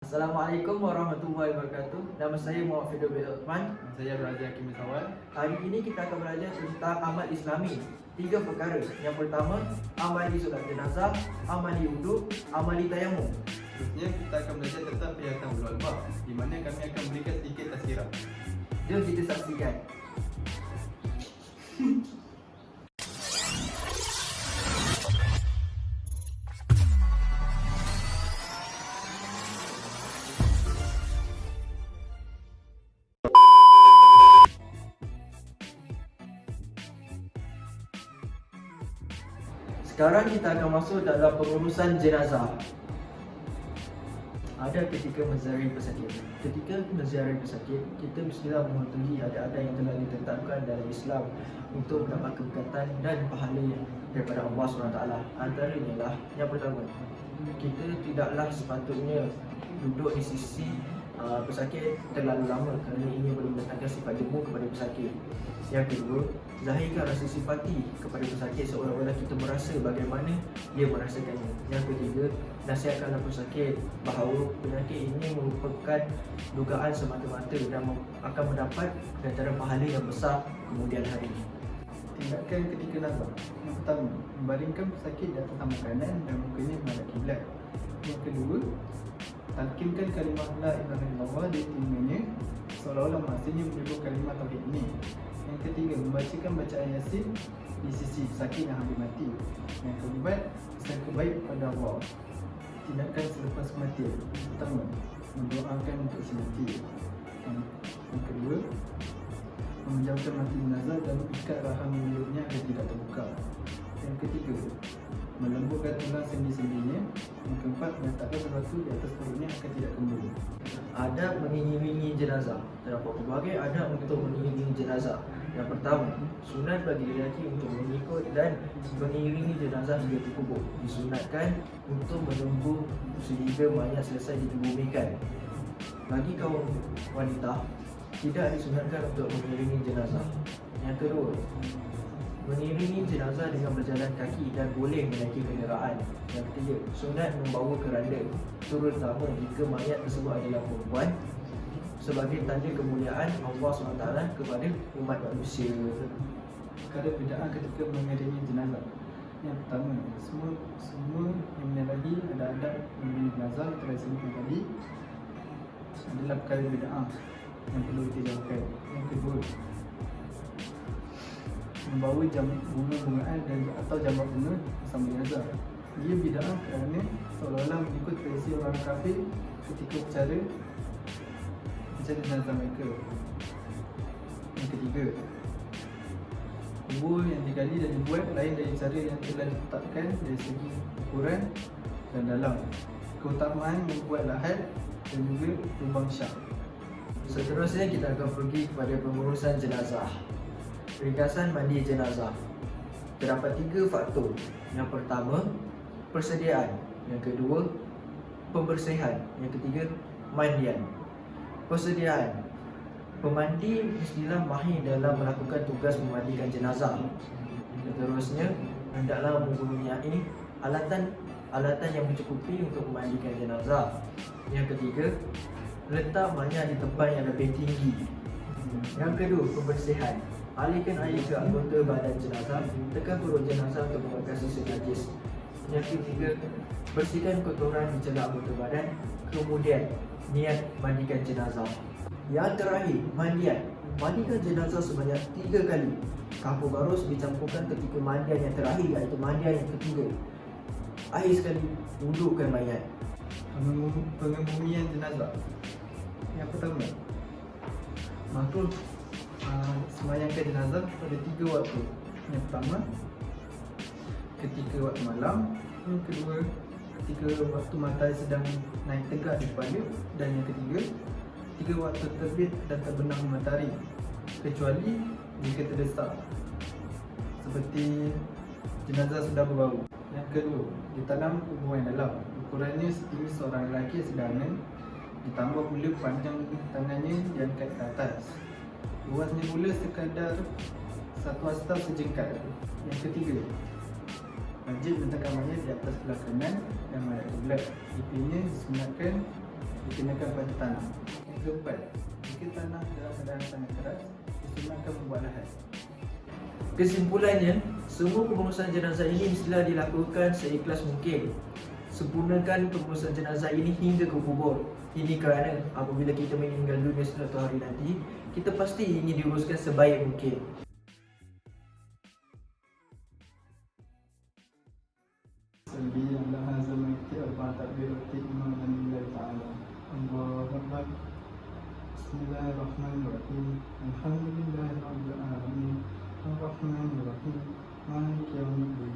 Assalamualaikum warahmatullahi wabarakatuh. Nama saya Muhammad Firdausi bin Uthman. Saya Razia Hakim Sawal. Hari ini kita akan belajar tentang amal Islami. 3 perkara. Yang pertama, amali solat jenazah, amali wuduk, amali tayamum. Seterusnya kita akan belajar tentang perkhidmatan ulul albab, di mana kami akan berikan sedikit tazkirah. Jom kita saksikan. Sekarang kita akan masuk dalam pengurusan jenazah. Ada ketika menziarahi pesakit. Ketika menziarahi pesakit, kita mestilah mematuhi ada-ada yang telah ditetapkan dalam Islam untuk mendapat keberkatan dan pahala daripada Allah SWT. Antaranya ialah yang pertama, kita tidaklah sepatutnya duduk di sisi pesakit terlalu lama kerana ini boleh mendatangkan sifat jemu kepada pesakit. Yang kedua, zahirkan rasa simpati kepada pesakit seolah-olah kita merasa bagaimana dia merasakannya. Yang ketiga, nasihatkanlah pesakit bahawa penyakit ini merupakan dugaan semata-mata dan akan mendapat ganjaran pahala yang besar kemudian hari. Tindakan ketika nazar. Yang pertama, membaringkan pesakit di atas makanan dan mukanya menghadap kiblat. Yang kedua, talkinkan kalimah la ilaha illallah di telinganya seolah-olah maksudnya menyebut kalimah tauhid ini. Yang ketiga, membacakan bacaan Yasin di sisi pesakit yang hampir mati. Yang keempat, bersangka baik kepada Allah. Tindakan selepas kematian. Pertama, mendoakan untuk si mati. Yang kedua, memejamkan mati jenazah dan ikat rahang mulutnya agar tidak terbuka. Yang ketiga, melembutkan tulang sendi-sendinya. Yang keempat, meletakkan sesuatu di atas perutnya agar tidak kembung. Adab mengiringi jenazah. Terdapat pelbagai adab untuk mengiringi jenazah. Yang pertama, sunat bagi lelaki untuk mengikut dan mengiringi jenazah hingga ke kubur. Disunatkan untuk menunggu sehingga mayat selesai dikebumikan. Bagi kaum wanita, tidak disunatkan untuk mengiringi jenazah. Yang kedua, mengiringi jenazah dengan berjalan kaki dan boleh menaiki kenderaan. Yang ketiga, sunat membawa keranda, terutama jika mayat tersebut adalah perempuan, sebagai tanda kemuliaan Allah SWT kepada umat manusia. Perkara bid'ah ketika mengiringi jenazah. Yang pertama, semua yang menyalahi ada adab mengiringi jenazah telah disebutkan tadi adalah perkara bid'ah yang perlu ditinggalkan. Yang kedua, membawa bunga-bungaan dan atau jambat bunga bersama jenazah. Ia bid'ah kerana seolah-olah mengikut tradisi orang kafir ketika upacara jenazah mereka. Yang ketiga, kubur yang digali dan dibuat lain dari cara yang telah ditetapkan dari segi ukuran dan dalam, keutamaan membuat lahat dan juga lubang syak. Seterusnya kita akan pergi kepada pengurusan jenazah. Ringkasan mandi jenazah. Terdapat 3 faktor. Yang pertama, persediaan. Yang kedua, pembersihan. Yang ketiga, mandian. Persediaan. Pemandi mestilah mahir dalam melakukan tugas memandikan jenazah. Seterusnya, hendaklah mempunyai alatan yang mencukupi untuk memandikan jenazah. Yang ketiga, letak mayat di tempat yang lebih tinggi. Yang kedua, pembersihan. Alirkan air ke anggota badan jenazah, tekan perut jenazah untuk mengeluarkan sisa najis. Yang ketiga, bersihkan kotoran di celah anggota badan, kemudian niat mandikan jenazah. Yang terakhir, mandian. Mandikan jenazah sebanyak 3 kali. Kapur barus dicampurkan ketika mandian yang terakhir, iaitu mandian yang ketiga. Akhir sekali, wudukkan mayat. Pengebumian jenazah. Yang pertama, makruh sembahyangkan jenazah pada 3 waktu. Yang pertama, ketika waktu malam. Yang kedua, ketika waktu matahari sedang naik tegak di kepala. Dan yang ketiga, 3 waktu terbit dan terbenam matahari, kecuali jika terdesak, seperti jenazah sudah berbau. Yang kedua, ditanam kubur yang dalam. Ukurannya setinggi seorang lelaki sederhana, ditambah pula panjang tangannya diangkat ke atas. Luasnya pula sekadar 1 hastaf sejengkal. Yang ketiga, wajib meletakkan mayat di atas sebelah kanan dan menghadap kiblat. Dipilihnya disunatkan dikenakan pada tanah. Yang keempat, jika tanah dalam keadaan sangat keras, disunatkan membuat lahat. Kesimpulannya, semua pengurusan jenazah ini mestilah dilakukan seikhlas mungkin. Sempurnakan pengurusan jenazah ini hingga ke kubur. Ini kerana apabila kita meninggal dunia suatu hari nanti, kita pasti ingin diuruskan sebaik mungkin. Selbi Allah azza wa jalla arba'a takbiratin imanan lillahi ta'ala. Allahu akbar. Bismillahirrahmanirrahim. Alhamdulillahi rabbil alamin. Arrahmanir rahim. Maliki yaumiddin.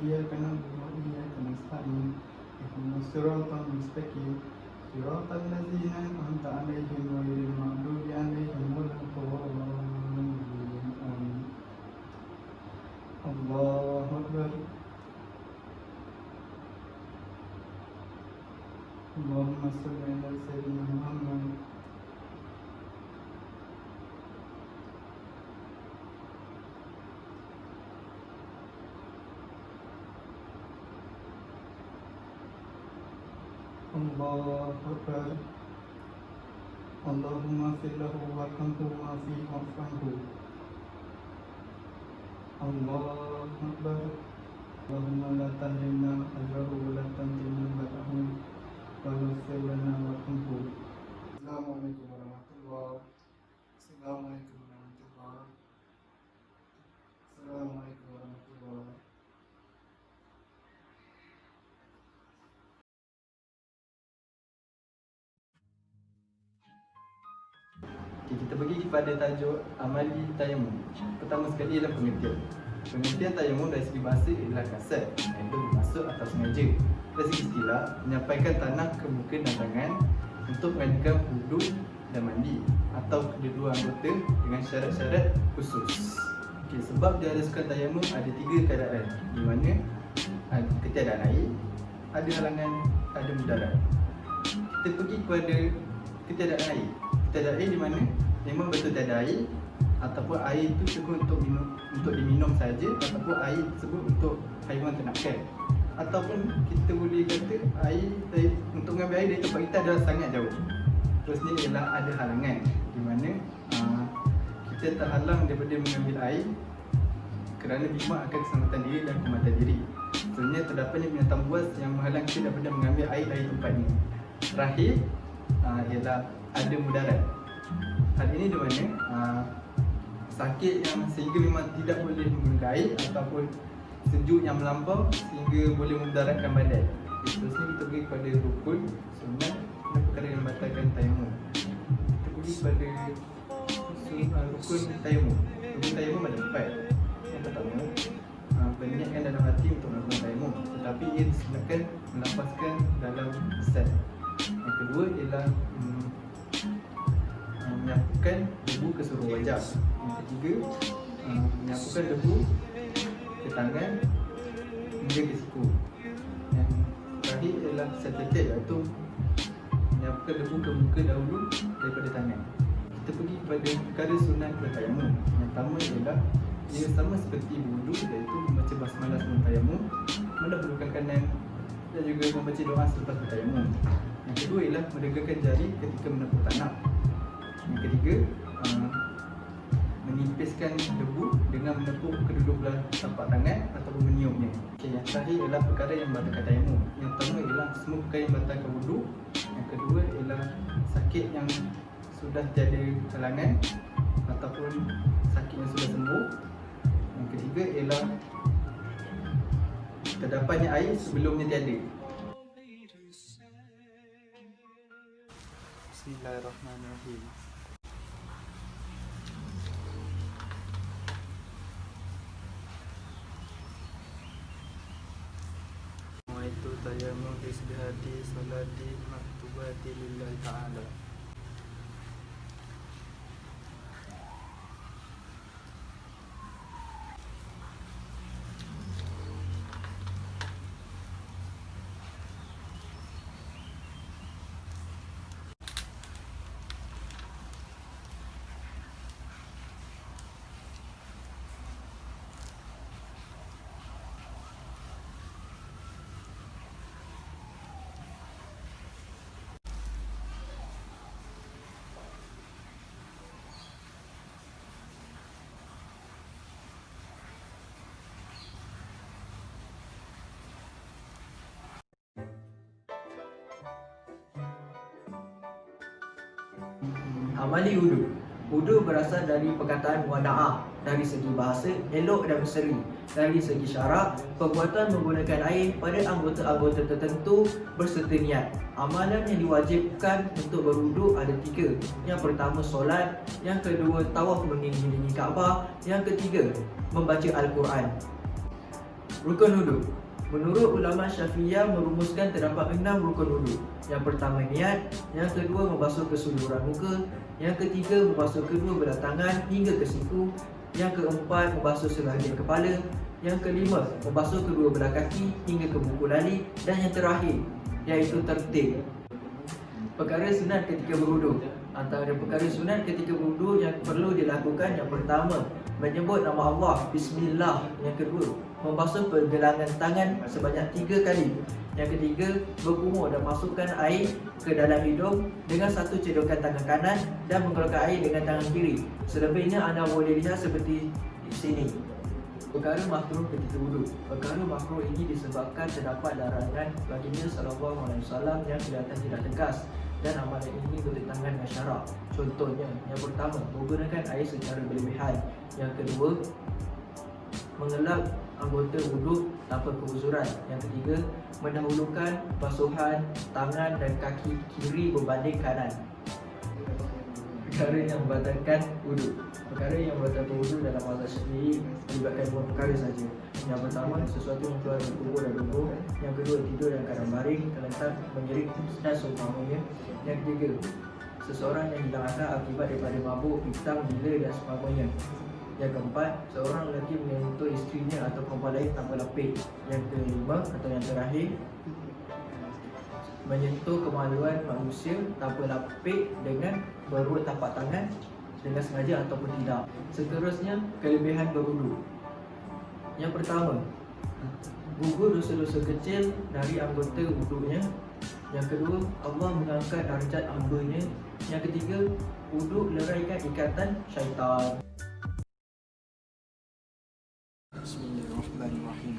Iyyaka na'budu wa iyyaka nasta'in. Ihdinas siratal mustaqim. Siratal ladzina an'amta 'alaihim ghairil maghdubi 'alaihim waladdallin. Amin. Allahu akbar. Allahumma salli ala sayyidina Muhammad. Allahu akbar. Allahumma fir lahu warhamhu wa'afihi wa'fu anhu. Allahu akbar. Allahumma la tahrimna ajrahu wa la tanqimna ba'dahu. Waghfir lana warhamhu. Assalamualaikum warahmatullahi wabarakatuh. Assalamualaikum warahmatullahi wabarakatuh. Assalamualaikum warahmatullahi wabarakatuh. Okay, kita pergi kepada tajuk amali tayamum. Pertama sekali ialah pengertian. Pengertian tayamum dari segi bahasa ialah kasat, iaitu bermaksud atau sengaja. Dari segi istilah, menyampaikan tanah ke muka dan tangan untuk melakukan wudu dan mandi atau kedua anggota dengan syarat-syarat khusus. Okay, sebab diharuskan tayamum ada 3 keadaan, di mana ketiadaan air, ada halangan, ada mudarat. Kita pergi kepada ketiadaan air. Ketiadaan air di mana memang betul tiada air, ataupun air itu cukup untuk diminum saja, ataupun air tersebut untuk haiwan ternakan, ataupun kita boleh kata air untuk mengambil air dari tempat kita adalah sangat jauh. Terusnya ialah ada halangan, di mana kita terhalang daripada mengambil air kerana bimbang akan keselamatan diri dan kematian diri. Sebenarnya terdapatnya binatang buas yang menghalang kita daripada mengambil air dari tempat ini. Terakhir ialah ada mudarat. Hal ini di mana sakit yang sehingga memang tidak boleh menggunakan air, ataupun sejuk yang melampau sehingga boleh memudaratkan badan. Seterusnya kita pergi kepada rukun, sunat dan perkara yang membatalkan tayamum. Kita pergi kepada rukun tayamum. Rukun tayamum ada 4. Yang pertama, berniatkan dalam hati untuk melakukan tayamum, tetapi ia disunatkan melafazkan dalam lisan. Yang kedua ialah menyapukan debu ke seluruh wajah. Yang ketiga, menyapukan debu ke tangan hingga ke siku. Yang terakhir ialah setetek, iaitu menyapukan debu ke muka dahulu daripada tangan. Kita pergi kepada perkara sunat bertayamum. Yang pertama ialah ia sama seperti wudu, iaitu membaca basmalah sebelum tayamum, mendahulukan kanan dan juga membaca doa selepas bertayamum. Yang kedua ialah meregangkan jari ketika menepuk tanah. Yang ketiga, menipiskan debu dengan menepuk kedua belah tapak tangan ataupun meniupnya. Okay, yang terakhir ialah perkara yang membatalkan tayamum. Yang pertama ialah semua perkara yang membatalkan wudu. Yang kedua ialah sakit yang sudah tiada halangan ataupun sakit yang sudah sembuh. Yang ketiga ialah terdapatnya air sebelumnya tiada. Bismillahirrahmanirrahim. Itu tayamum fi sihhati salati maktubati lillahi ta'ala. Amali wudu. Wudu berasal dari perkataan muwada'ah, dari segi bahasa elok dan berseri. Dari segi syarak, perbuatan menggunakan air pada anggota-anggota tertentu berserta niat. Amalan yang diwajibkan untuk berwudu ada 3. Yang pertama solat, yang kedua tawaf mengelilingi Kaabah, yang ketiga membaca Al-Quran. Rukun wudu. Menurut ulama Syafi'iyah merumuskan terdapat 6 rukun wudu. Yang pertama niat, yang kedua membasuh keseluruhan muka, yang ketiga membasuh kedua belah tangan hingga ke siku, yang keempat membasuh sebahagian kepala, yang kelima membasuh kedua belah kaki hingga ke buku lali, dan yang terakhir iaitu tertib. Perkara sunat ketika berwudu. Antara perkara sunat ketika berwudu yang perlu dilakukan, yang pertama menyebut nama Allah, bismillah. Yang kedua membasuh pergelangan tangan sebanyak 3 kali. Yang ketiga berkumur dan masukkan air ke dalam hidung dengan satu cedokan tangan kanan dan mengeluarkan air dengan tangan kiri. Selebihnya anda boleh lihat seperti di sini. Perkara makruh ketika wudu. Perkara makruh ini disebabkan terdapat larangan baginda sallallahu alaihi wasallam yang kelihatan tidak tegas, dan amalan ini bertentangan dengan syarak. Contohnya, yang pertama menggunakan air secara berlebihan. Yang kedua mengelap anggota wudu tanpa keuzuran. Yang ketiga mendahulukan basuhan tangan dan kaki kiri berbanding kanan. Perkara yang membatalkan wudu. Perkara yang membatalkan wudu dalam mazhab Syafi'i melibatkan 2 perkara saja. Yang pertama, sesuatu yang keluar dari tubuh dan tubuh. Yang kedua, tidur dalam keadaan baring, terletak, menjerit dan seumpamanya. Yang ketiga, seseorang yang hilang akal akibat daripada mabuk, pitam, gila dan seumpamanya. Yang keempat, seorang lelaki menyentuh isterinya atau perempuan lain tanpa lapik. Yang kelima atau yang terakhir, menyentuh kemaluan manusia tanpa lapik dengan berbuat tapak tangan dengan sengaja ataupun tidak. Seterusnya, kelebihan berwudu. Yang pertama, gugur dosa-dosa kecil dari anggota wudunya. Yang kedua, Allah mengangkat darjat hamba-Nya. Yang ketiga, wudu leraikan ikatan syaitan. Bismillahirrahmanirrahim.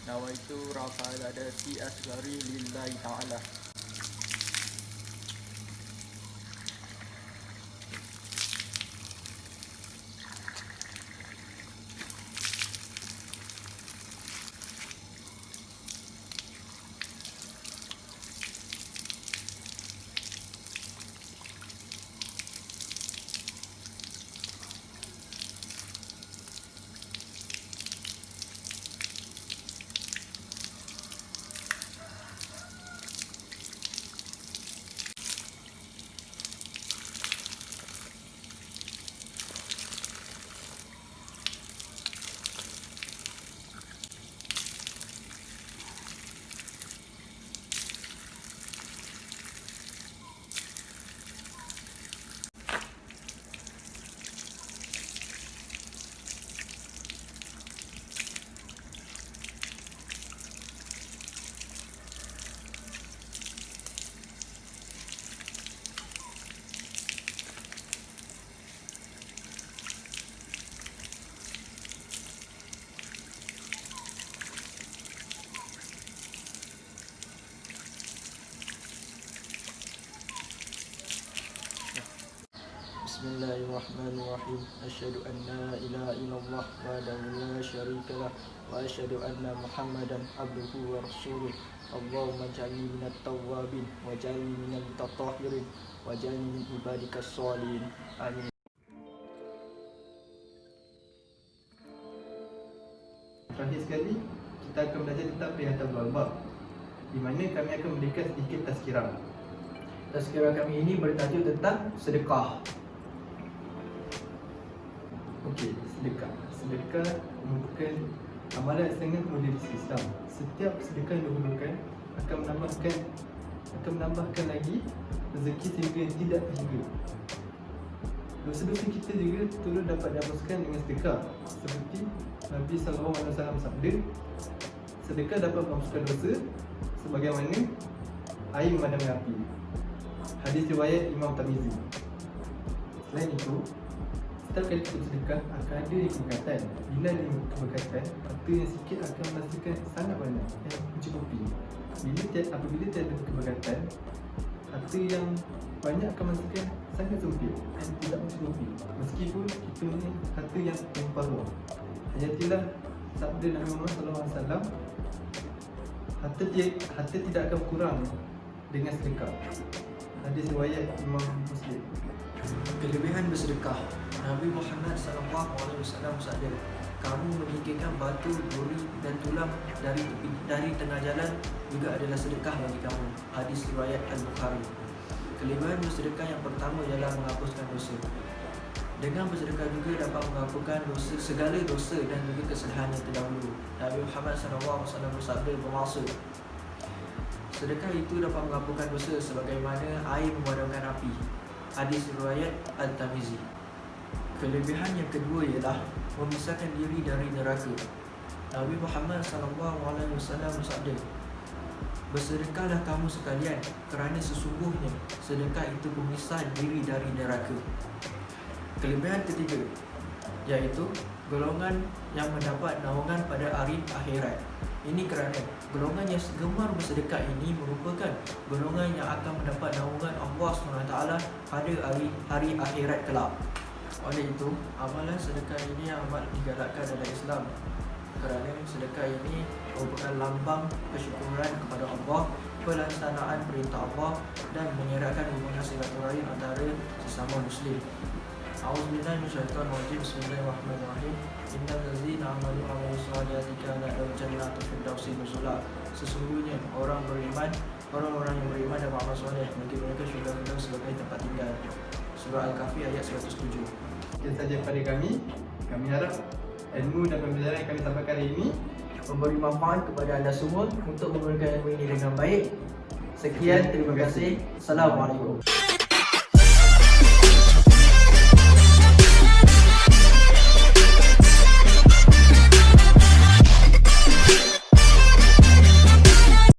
Nawaitu rafa'al adati asghari lillahi ta'ala. Bismillahirrahmanirrahim. Asyhadu an la ilaha illallah wahdahu la syarika lah wa asyhadu anna Muhammadan abduhu wa rasuluh. Allahumma ij'alni minat tawwabin waj'alni minal mutatahhirin waj'alni min ibadikas sholihin. Amin. Terakhir sekali, kita akan belajar tentang perihatan berbab, di mana kami akan memberikan sedikit tazkirah. Tazkirah kami ini bertajuk tentang sedekah. Okey, sedekah. Sedekah merupakan amalan sangat mulia di Islam. Setiap sedekah yang dihulukan akan menambahkan lagi rezeki sehingga tidak terhingga. Dosa-dosa kita juga turut dapat dihapuskan dengan sedekah. Seperti Nabi SAW sabda, sedekah dapat menghapuskan dosa sebagaimana air memadamkan api. Hadis riwayat Imam Tirmizi. Selain itu, setiap kali kita bersedekah akan ada keberkatan. Bila ada keberkatan, harta yang sikit akan menghasilkan sangat banyak yang mencukupi. Apabila tiada keberkatan, harta yang banyak akan menghasilkan sangat sempit dan tidak mencukupi. Meskipun kita punya harta yang melimpah ruah. Hayatilah sabda Nabi Muhammad SAW, harta tidak akan kurang dengan sedekah. Hadis riwayat Imam Muslim. Kelebihan bersedekah. Nabi Muhammad SAW bersabda, kamu menyingkirkan batu, duri dan tulang dari tengah jalan juga adalah sedekah bagi kamu. Hadis riwayat Al-Bukhari. Kelebihan bersedekah yang pertama ialah menghapuskan dosa. Dengan bersedekah juga dapat menghapuskan dosa, segala dosa dan juga kesalahan yang terdahulu. Nabi Muhammad SAW bersabda bermaksud, sedekah itu dapat menghapuskan dosa sebagaimana air memadamkan api. Hadis riwayat Al-Tirmizi. Kelebihan yang kedua ialah memisahkan diri dari neraka. Nabi Muhammad SAW bersabda, bersedekahlah kamu sekalian kerana sesungguhnya sedekah itu memisah diri dari neraka. Kelebihan ketiga iaitu golongan yang mendapat naungan pada hari akhirat. Ini kerana golongan yang gemar bersedekah ini merupakan golongan yang akan mendapat naungan Allah SWT pada hari akhirat kelak. Oleh itu, amalan sedekah ini amat digalakkan dalam Islam kerana sedekah ini merupakan lambang kesyukuran kepada Allah, pelaksanaan perintah Allah dan mengeratkan hubungan silaturahim antara sesama Muslim. A'udzubillahi minasyaitonir rajim. Bismillahirrahmanirrahim. Innal ladzina amanu wa amilus solihati kanat lahum jannatu firdausi nuzula. Sesungguhnya orang-orang yang beriman dan beramal soleh bagi mereka syurga Firdaus sebagai tempat tinggal. Surah Al-Kahfi ayat 107. Sekian saja pada kami. Kami harap ilmu dan pembelajaran yang kami sampaikan hari ini Memberi manfaat kepada anda semua untuk menggunakan ilmu ini dengan baik. Sekian, terima kasih. Assalamualaikum.